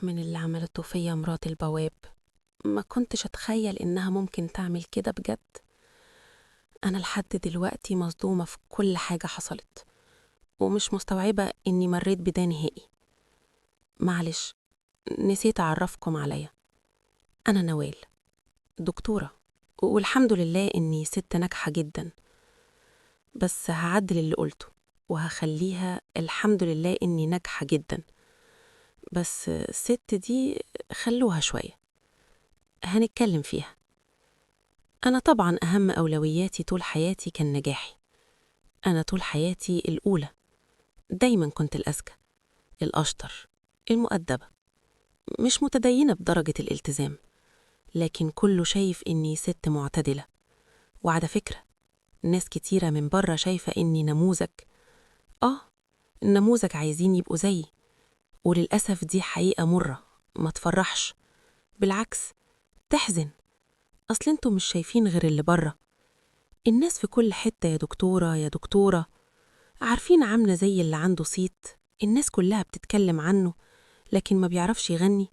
من اللي عملته فيا مرات البواب. ما كنتش أتخيل إنها ممكن تعمل كده بجد. أنا لحد دلوقتي مصدومة في كل حاجة حصلت، ومش مستوعبة إني مريت بده نهائي. معلش، نسيت أعرفكم عليا. أنا نوال، دكتورة، والحمد لله إني ست ناجحة جدا. بس هعدل اللي قلته وهخليها الحمد لله إني ناجحة جدا. بس الست دي خلوها شوية، هنتكلم فيها. أنا طبعا أهم أولوياتي طول حياتي كان نجاحي. أنا طول حياتي الأولى، دايما كنت الأذكى، الأشطر، المؤدبة. مش متدينة بدرجة الالتزام، لكن كله شايف إني ست معتدلة. وعلى فكرة، ناس كتيرة من بره شايفة إني نموذج. آه، النموذج عايزين يبقوا زيي. وللأسف دي حقيقة مرة ما تفرحش، بالعكس تحزن. أصل انتوا مش شايفين غير اللي بره. الناس في كل حتة يا دكتورة يا دكتورة، عارفين عاملة زي اللي عنده صيت الناس كلها بتتكلم عنه، لكن ما بيعرفش يغني.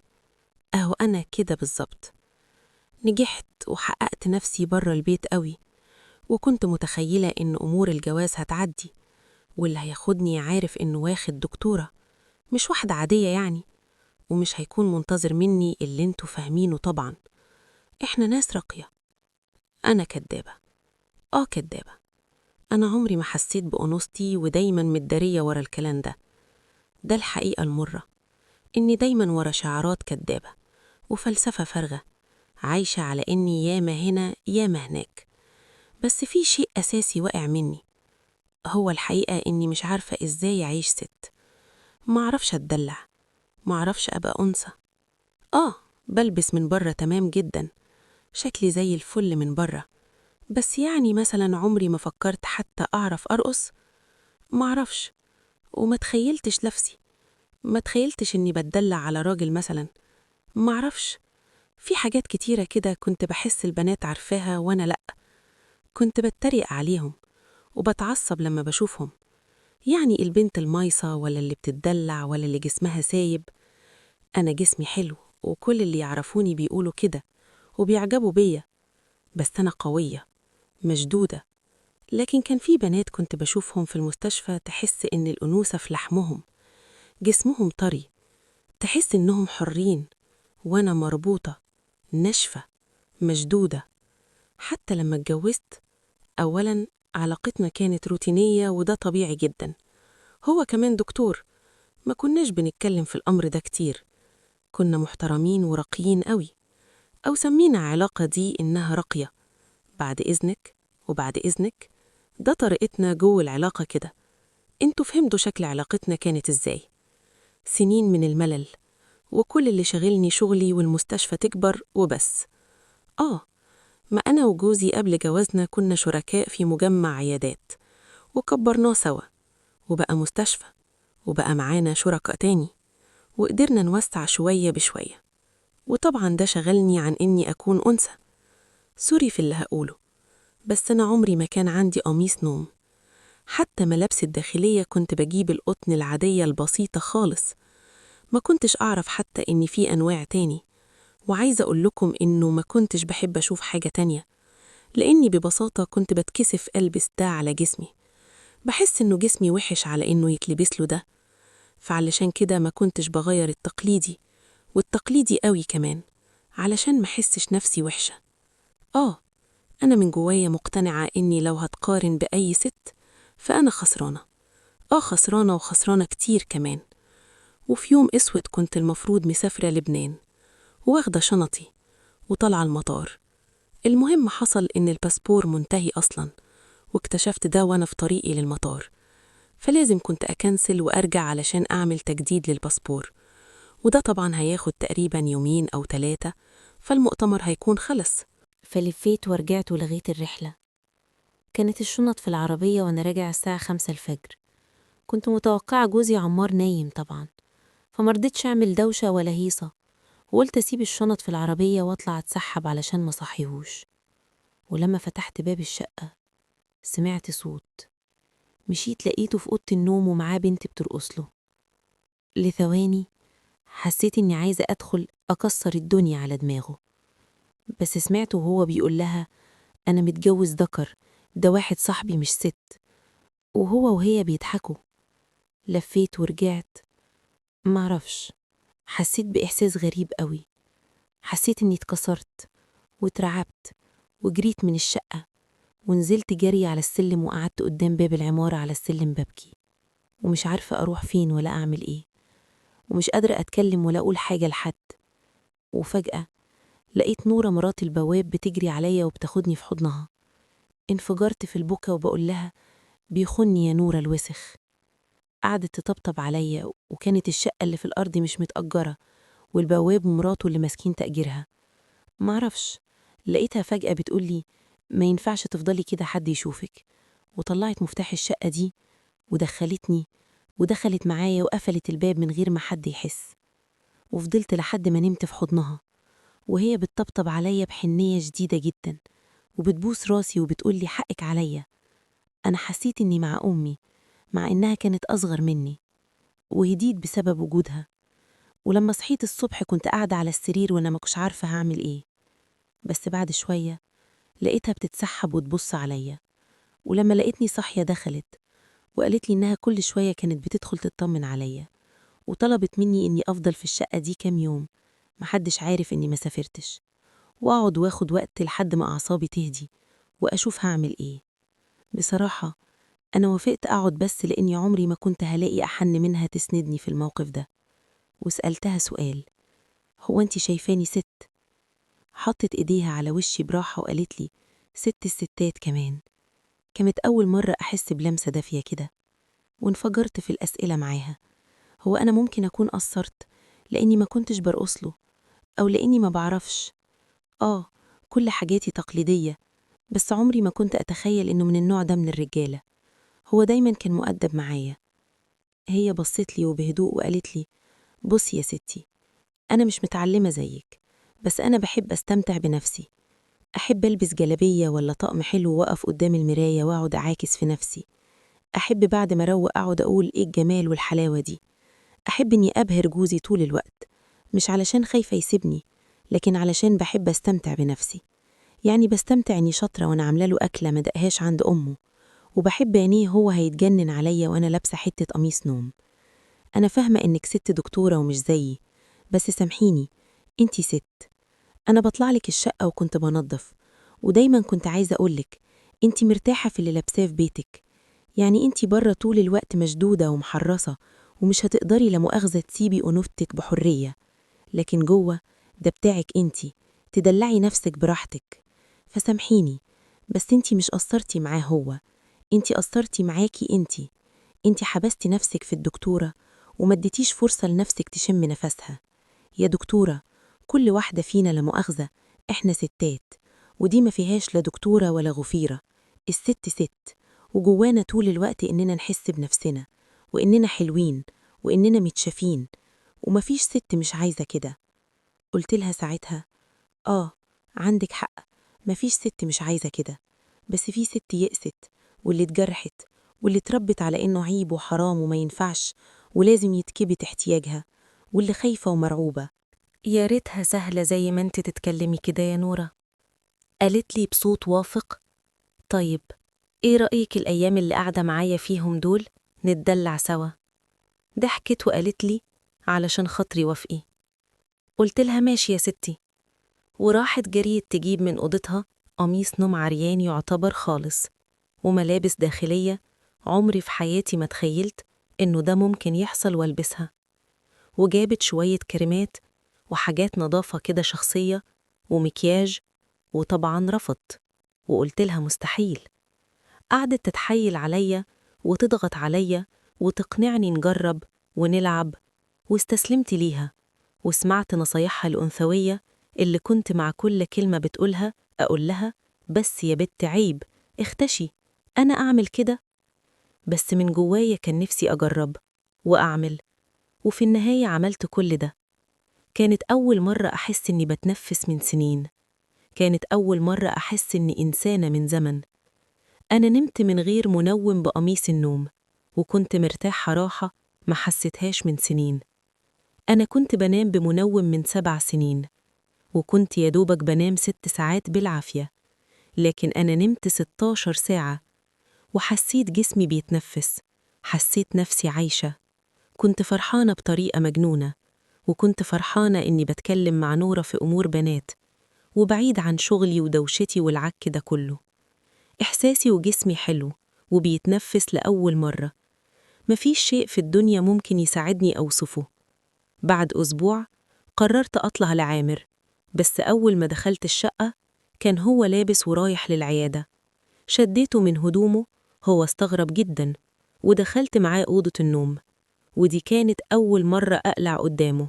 أهو أنا كده بالظبط. نجحت وحققت نفسي بره البيت قوي، وكنت متخيلة إن أمور الجواز هتعدي، واللي هياخدني عارف إنه واخد دكتورة، مش واحدة عادية يعني. ومش هيكون منتظر مني اللي انتوا فاهمينه طبعا. إحنا ناس راقية. أنا كدابة. كدابة. أنا عمري ما حسيت بأنوثتي، ودايما متدارية ورا الكلام ده. ده الحقيقة المرة، إني دايما ورا شعارات كدابة وفلسفة فارغة، عايشة على إني ياما هنا ياما هناك. بس في شيء أساسي واقع مني، هو الحقيقة إني مش عارفة إزاي أعيش ست. معرفش أتدلع، معرفش أبقى أنثى. بلبس من بره تمام جدا، شكلي زي الفل من بره، بس يعني مثلا عمري ما فكرت حتى أعرف أرقص. معرفش، وما تخيلتش نفسي، ما تخيلتش إني بتدلع على راجل مثلا. معرفش، في حاجات كتيرة كده كنت بحس البنات عارفاها وأنا لأ. كنت بتريق عليهم وبتعصب لما بشوفهم. يعني البنت المايصة ولا اللي بتتدلع ولا اللي جسمها سايب. أنا جسمي حلو، وكل اللي يعرفوني بيقولوا كده وبيعجبوا بيا. بس أنا قوية، مشدودة. لكن كان في بنات كنت بشوفهم في المستشفى تحس إن الأنوثة في لحمهم، جسمهم طري، تحس إنهم حرين. وأنا مربوطة، ناشفة، مشدودة. حتى لما اتجوزت، أولاً علاقتنا كانت روتينية وده طبيعي جداً. هو كمان دكتور، ما كناش بنتكلم في الأمر ده كتير. كنا محترمين ورقيين قوي، أو سمينا علاقة دي إنها راقية. بعد إذنك وبعد إذنك، ده طريقتنا جوه العلاقة كده. انتوا فهمتوا شكل علاقتنا كانت إزاي. سنين من الملل، وكل اللي شغلني شغلي والمستشفى تكبر وبس. ما أنا وجوزي قبل جوازنا كنا شركاء في مجمع عيادات، وكبرناه سوا، وبقى مستشفى، وبقى معانا شركاء تاني، وقدرنا نوسع شوية بشوية. وطبعا ده شغلني عن إني أكون أنثى. سوري في اللي هقوله، بس أنا عمري ما كان عندي قميص نوم. حتى ملابسي الداخلية كنت بجيب القطن العادية البسيطة خالص. ما كنتش أعرف حتى إن في أنواع تاني. وعايزة أقول لكم إنه ما كنتش بحب أشوف حاجة تانية، لأني ببساطة كنت بتكسف ألبس ده على جسمي. بحس إنه جسمي وحش على إنه يتلبس له ده. فعلشان كده ما كنتش بغير التقليدي، والتقليدي قوي كمان، علشان ما حسش نفسي وحشة. أنا من جوايا مقتنعة إني لو هتقارن بأي ست فأنا خسرانة. خسرانة، وخسرانة كتير كمان. وفي يوم أسود كنت المفروض مسافرة لبنان، واخدة شنطي وطلع المطار. المهم حصل إن الباسبور منتهي أصلاً، واكتشفت ده وأنا في طريقي للمطار. فلازم كنت أكنسل وأرجع علشان أعمل تجديد للباسبور، وده طبعا هياخد تقريبا يومين أو 3، فالمؤتمر هيكون خلص. فلفيت ورجعت ولغيت الرحلة. كانت الشنط في العربية وأنا راجع الساعة 5 الفجر. كنت متوقعة جوزي عمار نايم طبعا، فمرضتش أعمل دوشة ولا هيصة، وقلت أسيب الشنط في العربية وأطلع أتسحب علشان ما صحيهوش. ولما فتحت باب الشقة سمعت صوت. مشيت لقيته في أوضة النوم ومعاه بنت بترقص له. لثواني حسيت إني عايزة أدخل أكسر الدنيا على دماغه، بس سمعته وهو بيقول لها أنا متجوز ذكر، ده واحد صاحبي مش ست، وهو وهي بيضحكوا. لفيت ورجعت، معرفش، حسيت بإحساس غريب قوي. حسيت إني اتكسرت واترعبت وجريت من الشقة ونزلت جري على السلم وقعدت قدام باب العمارة على السلم ببكي، ومش عارفة أروح فين ولا أعمل إيه، ومش قادرة أتكلم ولا أقول حاجة لحد. وفجأة لقيت نورة مرات البواب بتجري عليا وبتاخدني في حضنها. انفجرت في البكا وبقول لها بيخني يا نورة الوسخ. قعدت تطبطب عليا، وكانت الشقة اللي في الأرض مش متأجرة، والبواب مراته اللي ماسكين تأجيرها. معرفش، لقيتها فجأة بتقولي ما ينفعش تفضلي كده حد يشوفك، وطلعت مفتاح الشقة دي ودخلتني، ودخلت معايا وقفلت الباب من غير ما حد يحس. وفضلت لحد ما نمت في حضنها وهي بتطبطب عليا بحنية شديدة جدا، وبتبوس راسي وبتقولي حقك عليا. أنا حسيت إني مع أمي، مع إنها كانت أصغر مني، وهديت بسبب وجودها. ولما صحيت الصبح كنت قاعدة على السرير وأنا مكنتش عارفة هعمل إيه. بس بعد شوية لقيتها بتتسحب وتبص عليا، ولما لقيتني صاحية دخلت وقالت لي إنها كل شوية كانت بتدخل تطمن عليا، وطلبت مني إني أفضل في الشقة دي كام يوم، محدش عارف إني ما سافرتش، وأقعد واخد وقت لحد ما أعصابي تهدي وأشوف هعمل إيه. بصراحة أنا وافقت أقعد بس لأني عمري ما كنت هلاقي أحن منها تسندني في الموقف ده. وسألتها سؤال، هو أنتي شايفاني ست؟ حطت إيديها على وشي براحة وقالت لي ست الستات كمان. كانت أول مرة أحس بلمسة دافية كده، وانفجرت في الأسئلة معاها. هو أنا ممكن أكون قصرت لأني ما كنتش برقصله، أو لأني ما بعرفش؟ كل حاجاتي تقليدية، بس عمري ما كنت أتخيل إنه من النوع ده من الرجالة. هو دايما كان مؤدب معايا. هي بصت لي وبهدوء وقالت لي بصي يا ستي، أنا مش متعلمة زيك، بس أنا بحب أستمتع بنفسي. أحب ألبس جلابية ولا طقم حلو وأقف قدام المراية وأقعد أعاكس في نفسي. أحب بعد ما أروق أقعد أقول إيه الجمال والحلاوة دي. أحب إني أبهر جوزي طول الوقت، مش علشان خايفة يسيبني، لكن علشان بحب أستمتع بنفسي. يعني بستمتع إني شاطرة وأنا عاملة له أكلة ما دقهاش عند أمه، وبحب عينيه هو هيتجنن عليا وأنا لابسة حتة قميص نوم. أنا فاهمة إنك ست دكتورة ومش زيي، بس سامحيني، إنتي ست. أنا بطلعلك الشقة وكنت بنظف، ودايما كنت عايزة أقولك إنتي مرتاحة في اللي لابساه في بيتك. يعني إنتي بره طول الوقت مشدودة ومحرصة، ومش هتقدري لا مؤاخذة تسيبي أنوثتك بحرية، لكن جوه ده بتاعك إنتي، تدلعي نفسك براحتك. فسامحيني، بس إنتي مش قصرتي معاه هو، إنتي قصرتي معاكي إنتي. إنتي حبستي نفسك في الدكتورة وما اديتيش فرصة لنفسك تشم نفسها. يا دكتورة، كل واحدة فينا لا مؤاخذة إحنا ستات، ودي ما فيهاش لا دكتورة ولا غفيرة. الست ست، وجوانا طول الوقت إننا نحس بنفسنا، وإننا حلوين، وإننا متشافين، ومفيش ست مش عايزة كده. قلت لها ساعتها عندك حق، مفيش ست مش عايزة كده، بس في ست يأست، واللي اتجرحت، واللي اتربت على إنه عيب وحرام وما ينفعش ولازم يتكبت احتياجها، واللي خايفة ومرعوبة. يا ريتها سهلة زي ما انت تتكلمي كده يا نورة. قالت لي بصوت وافق، طيب ايه رأيك الأيام اللي قاعدة معايا فيهم دول نتدلع سوا؟ ضحكت وقالت لي علشان خاطري وافقي. قلت لها ماشي يا ستي، وراحت جريت تجيب من أوضتها قميص نوم عريان يعتبر خالص، وملابس داخلية عمري في حياتي ما تخيلت إنه ده ممكن يحصل والبسها، وجابت شوية كريمات وحاجات نظافة كده شخصية ومكياج، وطبعا رفضت وقلت لها مستحيل. قعدت تتحايل عليا وتضغط عليا وتقنعني نجرب ونلعب، واستسلمت ليها وسمعت نصايحها الأنثوية اللي كنت مع كل كلمة بتقولها أقول لها بس يا بت عيب، اختشي، أنا أعمل كده؟ بس من جوايا كان نفسي أجرب وأعمل، وفي النهاية عملت كل ده. كانت أول مرة أحس إني بتنفس من سنين، كانت أول مرة أحس إني إنسانة من زمن. أنا نمت من غير منوم بقميص النوم، وكنت مرتاحة راحة ما حسيتهاش من سنين. أنا كنت بنام بمنوم من 7 سنين، وكنت يا دوبك بنام 6 ساعات بالعافية، لكن أنا نمت 16 ساعة، وحسيت جسمي بيتنفس، حسيت نفسي عايشة. كنت فرحانة بطريقة مجنونة، وكنت فرحانة إني بتكلم مع نورة في أمور بنات، وبعيد عن شغلي ودوشتي والعك ده كله. إحساسي وجسمي حلو وبيتنفس لأول مرة. مفيش شيء في الدنيا ممكن يساعدني أوصفه. بعد أسبوع قررت أطلع لعامر، بس أول ما دخلت الشقة كان هو لابس ورايح للعيادة. شديته من هدومه، هو استغرب جدا، ودخلت معاه أوضة النوم، ودي كانت أول مرة أقلع قدامه.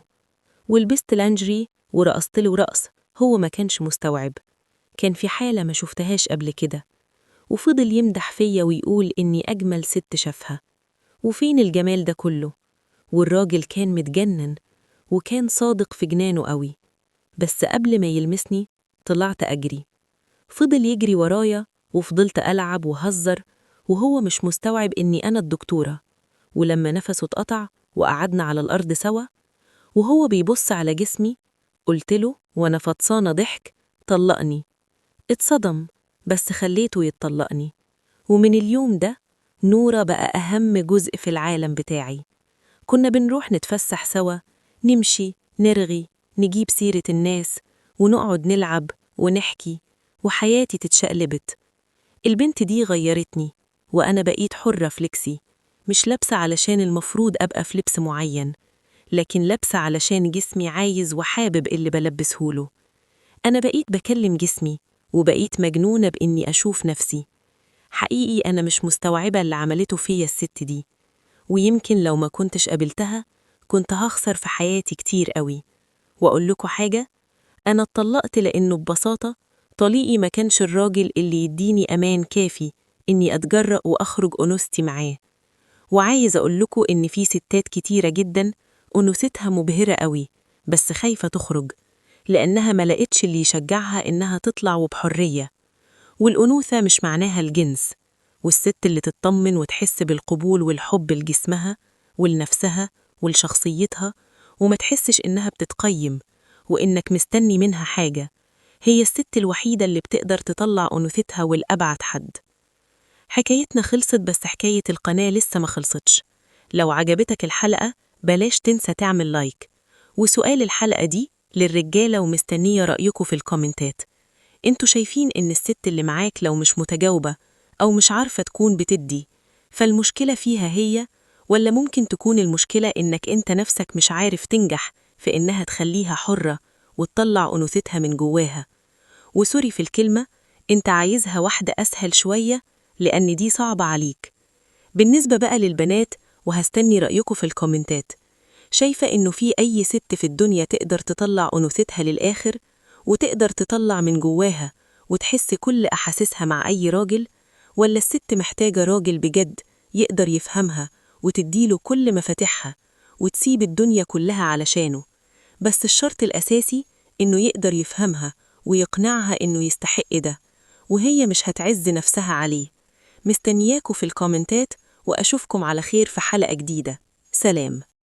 ولبست لانجري ورقصت له رقص هو ما كانش مستوعب. كان في حالة ما شفتهاش قبل كده، وفضل يمدح فيا ويقول إني أجمل ست شافها. وفين الجمال ده كله؟ والراجل كان متجنن، وكان صادق في جنانه قوي. بس قبل ما يلمسني طلعت أجري. فضل يجري ورايا، وفضلت ألعب وهزر، وهو مش مستوعب إني أنا الدكتورة. ولما نفسه اتقطع وقعدنا على الأرض سوا، وهو بيبص على جسمي، قلت له وأنا فطسانة ضحك: طلقني. اتصدم، بس خليته يتطلقني. ومن اليوم ده نورة بقى أهم جزء في العالم بتاعي. كنا بنروح نتفسح سوا، نمشي، نرغي، نجيب سيرة الناس، ونقعد نلعب ونحكي، وحياتي تتشقلبت. البنت دي غيرتني، وأنا بقيت حرة في لبسي، مش لابسة علشان المفروض أبقى في لبس معين، لكن لابسة علشان جسمي عايز وحابب اللي بلبسهوله. أنا بقيت بكلم جسمي، وبقيت مجنونة بإني أشوف نفسي. حقيقي أنا مش مستوعبة اللي عملته فيا الست دي، ويمكن لو ما كنتش قابلتها كنت هخسر في حياتي كتير قوي. وأقول لكم حاجة، أنا اتطلقت لأنه ببساطة طليقي ما كانش الراجل اللي يديني أمان كافي إني أتجرأ وأخرج أنوثتي معاه. وعايز أقول لكم إن في ستات كتيرة جدا أنوثتها مبهرة قوي، بس خايفة تخرج لأنها ما لقتش اللي يشجعها إنها تطلع وبحرية. والأنوثة مش معناها الجنس، والست اللي تطمن وتحس بالقبول والحب لجسمها ولنفسها ولشخصيتها، وما تحسش إنها بتتقيم وإنك مستني منها حاجة، هي الست الوحيدة اللي بتقدر تطلع أنوثتها والأبعد حد. حكايتنا خلصت، بس حكاية القناة لسه ما خلصتش. لو عجبتك الحلقة بلاش تنسى تعمل لايك. وسؤال الحلقة دي للرجالة، ومستنية رأيكم في الكومنتات. انتوا شايفين إن الست اللي معاك لو مش متجاوبة أو مش عارفة تكون بتدي، فالمشكلة فيها هي، ولا ممكن تكون المشكلة إنك انت نفسك مش عارف تنجح في إنها تخليها حرة وتطلع أنوثتها من جواها؟ وسوري في الكلمة، انت عايزها واحدة أسهل شوية لأن دي صعبة عليك. بالنسبة بقى للبنات، وهستني رأيكم في الكومنتات، شايفة إنه في أي ست في الدنيا تقدر تطلع أنوثتها للآخر وتقدر تطلع من جواها وتحس كل أحاسيسها مع أي راجل، ولا الست محتاجة راجل بجد يقدر يفهمها وتديله كل مفاتيحها وتسيب الدنيا كلها علشانه؟ بس الشرط الأساسي إنه يقدر يفهمها ويقنعها إنه يستحق ده، وهي مش هتعز نفسها عليه. مستنياكوا في الكومنتات، وأشوفكم على خير في حلقة جديدة. سلام.